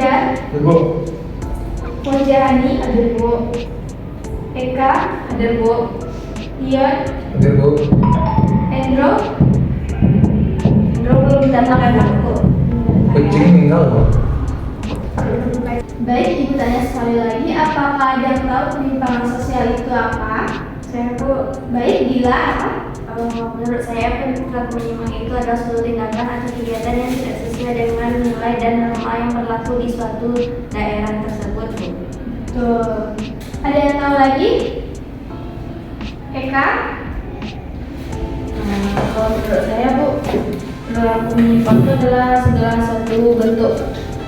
Fajar, Hadir, Bu. Wajahani, hadir Bu. Eka, hadir Bu. Ian, Hadir, Bu. Endro belum datang ya Bu. Kucing meninggal, Bu. Baik, Ibu tanya sekali lagi, apakah ada yang tahu penyimpangan sosial itu apa? Saya Bu, Baik, Bila apa? kalau menurut saya perilaku menyimpang itu adalah suatu tindakan atau kegiatan yang tidak sesuai dengan nilai dan norma yang berlaku di suatu daerah tersebut, Bu. Tuh. Ada yang tahu lagi? Eka? Kalau menurut saya Bu, perilaku menyimpang itu adalah segala suatu bentuk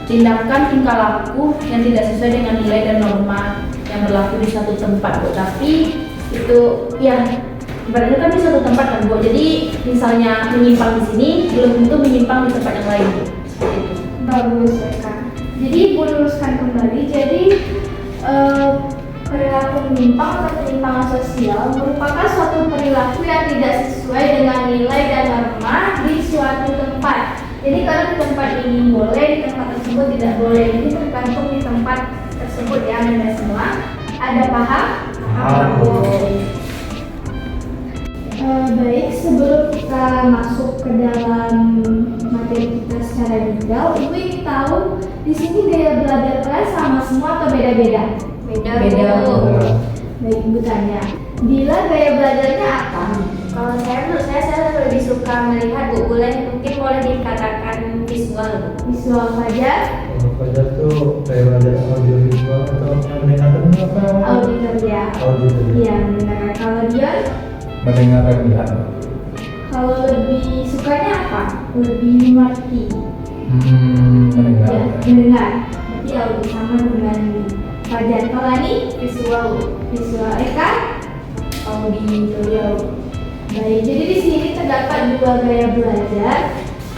tindakan tingkah laku yang tidak sesuai dengan nilai dan norma yang berlaku di suatu tempat Bu. Tapi itu ya ibaratnya kan di suatu tempat kan Bu. Jadi misalnya menyimpang di sini belum tentu menyimpang di tempat yang lain Bu. Seperti itu. Bagus, Eka. Jadi Ibu luruskan kembali. Jadi perilaku menyimpang atau penyimpangan sosial merupakan suatu perilaku yang tidak sesuai dengan nilai dan norma di suatu tempat. Jadi kalau di tempat ini boleh, di tempat tersebut tidak boleh. Ini tergantung di tempat tersebut ya, Anda semua. Ada paham? Paham, Bu. Baik, sebelum kita masuk ke dalam materi kita secara detail, Ibu ingin tahu di sini gaya belajar kalian sama semua atau beda-beda? Beda, Bu. Baik, Ibu tanya. Bila gaya belajarnya apa? Kalau menurut saya lebih suka melihat, Bu. Mungkin boleh dikatakan visual, Bu. Visual saja, Kalau Fajar tuh kayak belajar audiovisual atau yang mendengarkan itu apa? auditor ya. Auditor. Iya, mendengarkan. Kalau dia, Mendengarkan melihat. kalau lebih sukanya apa? Lebih mengerti. Mendengar. Ya, mendengar. Berarti audio sama dengan Fajar. Kalau ini Visual, Bu. visual. Eka? Auditorial. Baik, jadi di sini terdapat dua gaya belajar.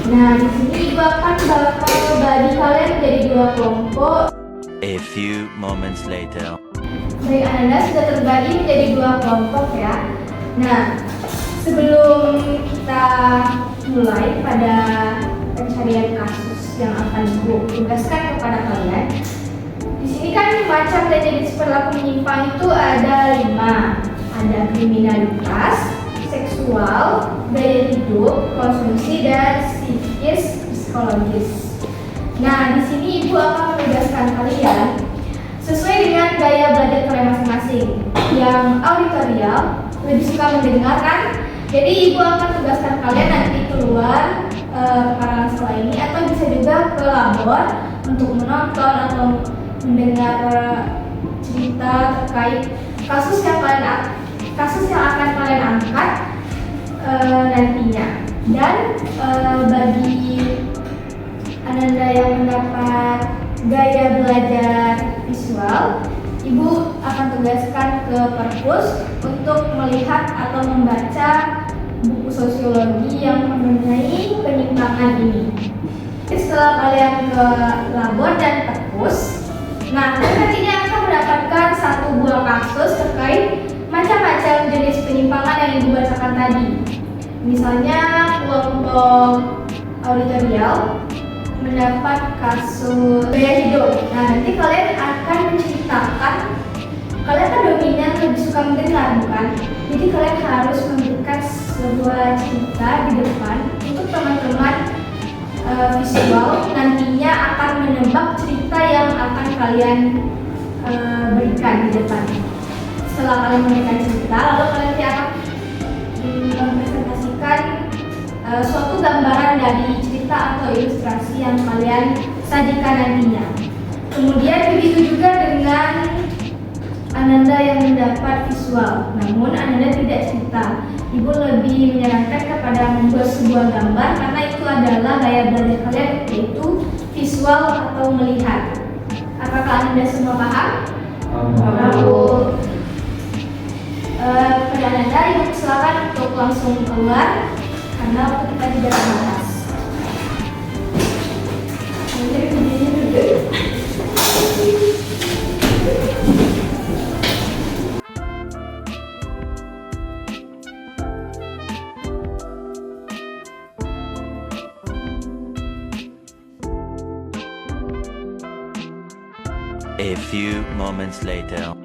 Nah, di sini Ibu akan bakal bagi kalian menjadi dua kelompok. A few moments later. Baik, Anda sudah terbagi menjadi dua kelompok ya. Nah, sebelum kita mulai pada pencarian kasus yang akan Ibu tugaskan kepada kalian, di sini kan macam dan jenis perilaku menyimpang itu ada 5. Ada kriminalitas, seksual, gaya hidup, konsumsi, dan psikologis. Nah, di sini Ibu akan menugaskan kalian sesuai dengan gaya belajar kalian masing-masing. Yang auditorial lebih suka mendengar kan? Jadi Ibu akan tugaskan kalian nanti keluar kekarangan sekolah ini, atau bisa juga ke labor untuk menonton atau mendengar cerita terkait kasus yang akan kalian angkat nantinya. Dan bagi Ananda yang mendapat gaya belajar visual, Ibu akan tugaskan ke perpus untuk melihat atau membaca buku sosiologi yang mengenai penyimpangan ini. Setelah kalian ke labor dan perpus, nah kalian nantinya akan mendapatkan satu buah kasus terkait macam-macam jenis penyimpangan yang Ibu bacakan tadi. Misalnya kelompok auditorial mendapat kasus gaya hidup. Nah, nanti kalian akan menceritakan, kalian kan dominan lebih suka mendengar bukan? Jadi kalian harus memberikan sebuah cerita di depan untuk teman-teman visual nantinya akan menebak cerita yang akan kalian berikan di depan. Setelah kalian memberikan cerita, lalu kalian nanti akan mempresentasikan suatu gambaran dari cerita atau ilustrasi yang kalian sajikan nantinya. Kemudian begitu juga dengan Ananda yang mendapat visual, namun Ananda tidak cerita. Ibu lebih menyarankan kepada membuat sebuah gambar karena itu adalah gaya belajar kalian, yaitu visual atau melihat. Apakah Anda semua paham? Paham. Pada Ananda, Ibu silakan untuk langsung keluar karena waktu kita tidak terbatas. Jadi begini duduk. A few moments later.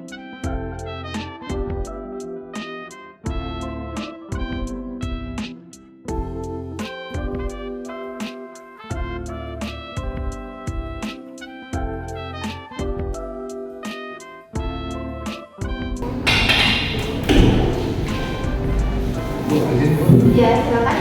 Ya, silakan.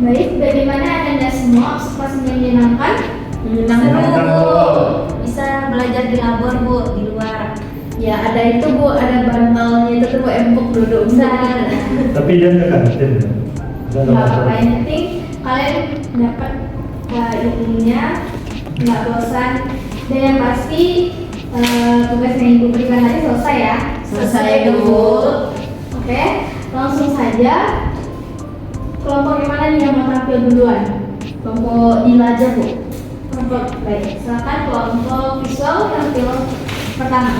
Baik, bagaimana Anda semua observasinya menyenangkan? Menyenangkan Menyenangkan, Bu. Bu. Bisa belajar di labor Bu, di luar. Ya ada itu Bu, ada bantalnya itu tuh Bu, empuk duduk. Bisa. Tapi dia nggak kantin ya. Nggak Nggak masalah. apa-apa, yang penting kalian dapat ilmunya, nggak bosan, dan yang pasti tugas yang ibu berikan tadi selesai ya. Selesai, Bu. Oke, langsung saja. Kelompok yang mana nih yang mau tampil duluan? Kelompok Dila aja Bu. Kelompok baik, silakan kelompok visual tampil pertama.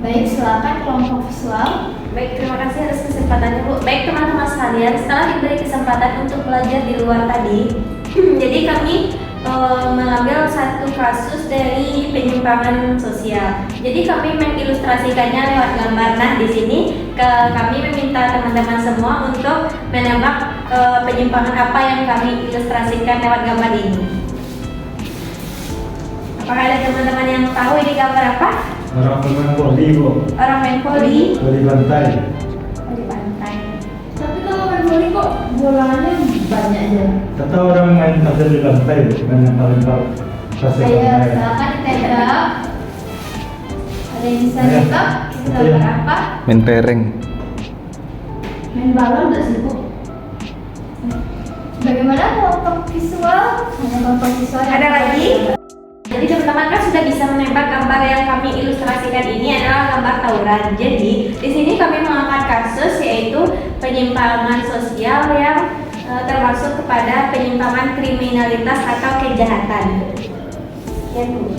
Baik, silakan kelompok visual. Baik, terima kasih atas kesempatannya Bu. Baik teman-teman sekalian, setelah diberi kesempatan untuk belajar di luar tadi, jadi kami mengambil satu kasus dari penyimpangan sosial. Jadi kami mengilustrasikannya lewat gambar. Nah, di sini kami meminta teman-teman semua untuk menebak penyimpangan apa yang kami ilustrasikan lewat gambar ini. Apakah ada teman-teman yang tahu ini gambar apa? Orang pemain voli, Bu. Orang main voli Voli pantai. di pantai. Tapi kalau main voli kok bolanya banyak aja. Kata orang main pasir di pantai, Bu. Main yang paling pasir Ayo, pantai. silakan ditebak. Ada yang bisa Ayo. ditebak? Kita Ayo. gambar apa? Main pereng. Main balon nggak sih Bu? Bagaimana kelompok visual? Hanya kelompok visual yang Ada lagi? Jadi teman-teman kan sudah bisa menebak gambar yang kami ilustrasikan ini adalah gambar tawuran. Jadi di sini kami mengangkat kasus yaitu penyimpangan sosial yang termasuk kepada penyimpangan kriminalitas atau kejahatan. Ya, Bu.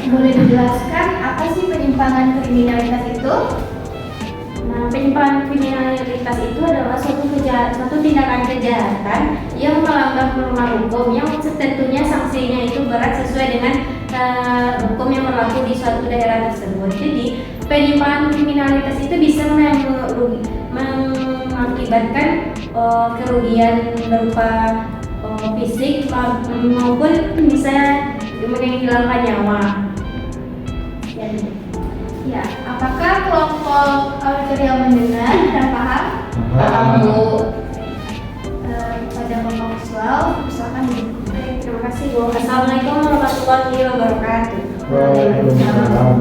Boleh dijelaskan apa sih penyimpangan kriminalitas itu? Nah, penyimpangan kriminalitas itu adalah suatu tindakan kejahatan yang melanggar norma hukum yang tentunya sanksinya itu berat sesuai dengan hukum yang berlaku di suatu daerah tersebut. Jadi, penyimpangan kriminalitas itu bisa mengakibatkan kerugian berupa fisik maupun bisa menghilangkan nyawa. Ya, apakah kelompok auditorial mendengar dan paham? Paham Bu. Pada kelompok visual, misalkan Baik, terima kasih Bu. Assalamualaikum warahmatullahi wabarakatuh. Waalaikumsalam.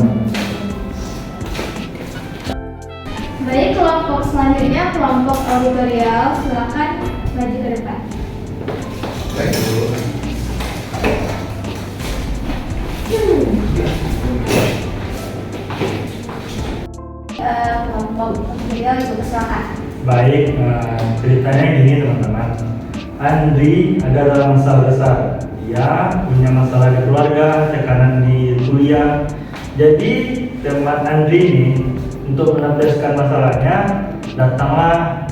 baik, kelompok selanjutnya kelompok auditorial, silakan maju ke depan. Baik, Bu. Kelompok auditorial itu silakan. Baik, ceritanya gini teman-teman. Andri ada dalam masalah besar. Dia punya masalah di keluarga, tekanan di kuliah. Jadi teman Andri ini untuk melampiaskan masalahnya datanglah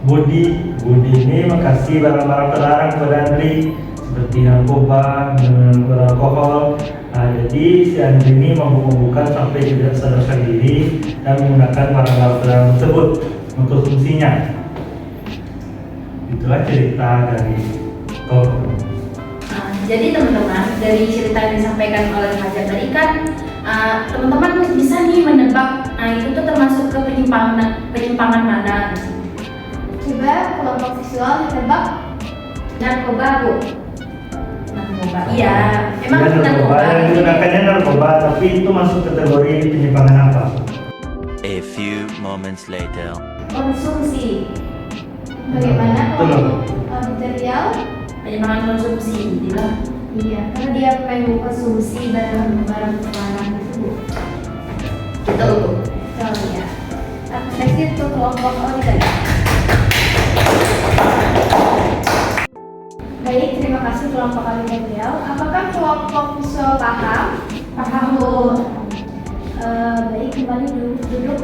Budi. Budi ini makasih barang-barang terlarang kepada Andri seperti narkoba, minum alkohol. Nah, jadi si Andri ini membuk-bukan sampai tidak sadarkan diri dan menggunakan barang-barang terlarang tersebut mengkonsumsinya. Itulah cerita dari kelompok. Nah, jadi teman-teman dari cerita yang disampaikan oleh Fajar tadi kan teman-teman bisa nih menebak itu tuh termasuk ke penyimpangan mana? Coba kelompok visual ditebak. Narkoba Bu. Narkoba. Iya. Emang Ya, narkoba yang digunakannya narkoba, tapi itu masuk kategori penyimpangan apa? A few moments later. Konsumsi. Bagaimana Betul. kelompok auditorial? penyimpangan konsumsi, dibilang. Iya, karena dia mengkonsumsi barang-barang terlarang itu Bu. Betul Bu. Oh ya. Apresiasi untuk kelompok auditorial. Baik, terima kasih kelompok auditorial. Apakah kelompok visual paham? Paham Bu. Baik, kembali duduk.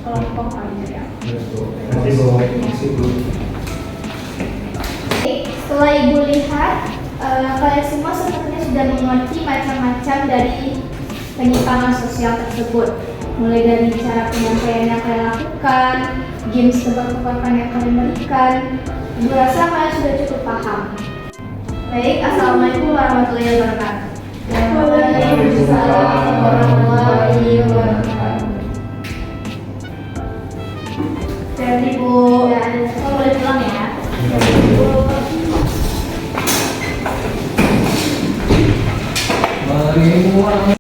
kelompok auditorium. Terima kasih Bu. Oke, setelah Ibu lihat, kalian semua sepertinya sudah mengerti macam-macam dari penyimpangan sosial tersebut. Mulai dari cara penyampaian yang kalian lakukan, games tebak-tebakan yang kalian berikan. Ibu rasa kalian sudah cukup paham. Baik, Assalamualaikum warahmatullahi wabarakatuh. Waalaikumsalam warahmatullahi wabarakatuh. Jadi Bu, saya boleh pulang ya. Mari